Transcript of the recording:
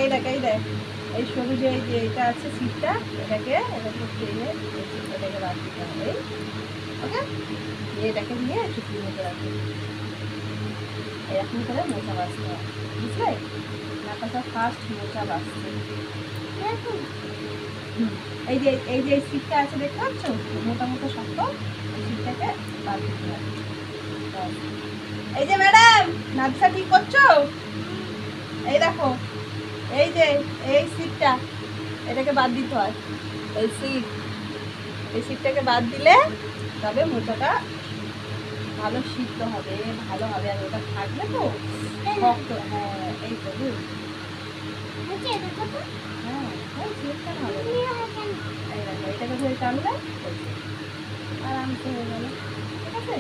এই দেখ এই দেখ, এই সরু যে এই যে এটা আছে সিটটা, এটাকে টেনে এটাকে বাদ দিতে হবে। ওকে, এটাকে নিয়ে চুপড়ির মধ্যে রাখবে, এরকম করে মোচা বাঁচতে হয়, বুঝলে? নাকাশা ফার্স্ট মোচা বাঁচছে। এই যে সিটটা আছে দেখতে পাচ্ছ, মোটা মোটা শক্ত, এই সিটটাকে বাদ দিতে হয়। এই যে ম্যাডাম নাকশা ঠিক করছো, এই দেখো এই যে এই সিটটা, এটাকে বাদ দিতে হয়। এই সিটটাকে বাদ দিলে তবে মোচাটা ভালো সিদ্ধ হবে, ভালো হবে। আর ওটা থাকবে তো শক্ত। হ্যাঁ এই তো হ্যাঁ ওই সিটটা ভালো। এই দেখো এটাকে ধরে টানলে আরামসে হয়ে গেল, ঠিক আছে।